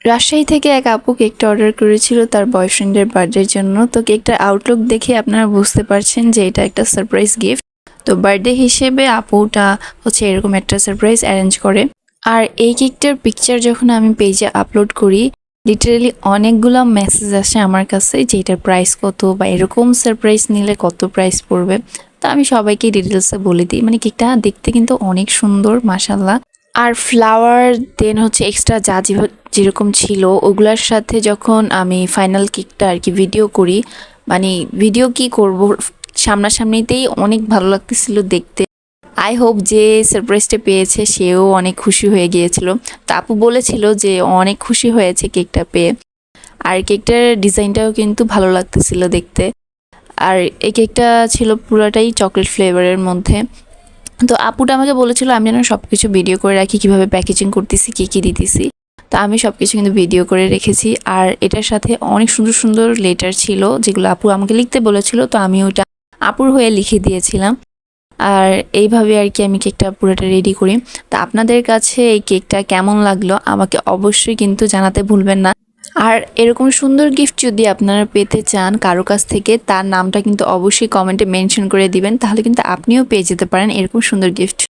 রাজশাহী থেকে এক আপু কেকটা অর্ডার করেছিল তার বয়ফ্রেন্ডের বার্থডের জন্য। তো কেকটার আউটলুক দেখে আপনারা বুঝতে পারছেন যে এটা একটা সারপ্রাইজ গিফট। তো বার্থডে হিসেবে আপুটা হচ্ছে এরকম একটা সারপ্রাইজ অ্যারেঞ্জ করে। আর এই কেকটার পিকচার যখন আমি পেজে আপলোড করি, লিটারেলি অনেকগুলো মেসেজ আসে আমার কাছে যে এটার প্রাইস কত বা এরকম সারপ্রাইজ নিলে কত প্রাইস পড়বে। তো আমি সবাইকে ডিটেলসে বলে দিই। মানে কেকটা দেখতে কিন্তু অনেক সুন্দর মাশাল্লাহ। আর ফ্লাওয়ার দেন হচ্ছে এক্সট্রা যা যেরকম ছিল ওগুলার সাথে যখন আমি ফাইনাল কেকটা আর কি ভিডিও করি, মানে ভিডিও কি করব, সামনাসামনিতেই অনেক ভালো লাগতেছিল দেখতে। আই হোপ যে সারপ্রাইজটা পেয়েছে সেও অনেক খুশি হয়ে গিয়েছিল। তো আপু বলেছিল যে অনেক খুশি হয়েছে কেকটা পেয়ে। আর কেকটার ডিজাইনটাও কিন্তু ভালো লাগতেছিল দেখতে। আর এই কেকটা ছিল পুরাটাই চকলেট ফ্লেভারের মধ্যে। তো আপুটা আমাকে বলেছিল আমি যেন সবকিছু ভিডিও করে রাখি, কিভাবে প্যাকেজিং করতেছি, কি কি দিতেছি। তো আমি সবকিছু কিন্তু ভিডিও করে রেখেছি। আর এটার সাথে অনেক সুন্দর সুন্দর লেটার ছিল যেগুলো আপু আমাকে লিখতে বলেছিল, তো আমি ওইটা আপুর হয়ে লিখে দিয়েছিলাম। আর এইভাবে আর কি আমি কেকটা পুরোটা রেডি করি। তো আপনাদের কাছে এই কেকটা কেমন লাগলো আমাকে অবশ্যই কিন্তু জানাতে ভুলবেন না। আর এরকম সুন্দর গিফট যদি আপনারা পেতে চান কারো কাছ থেকে, তার নামটা কিন্তু অবশ্যই কমেন্টে মেনশন করে দিবেন, তাহলে কিন্তু আপনিও পেয়ে যেতে পারেন এরকম সুন্দর গিফট।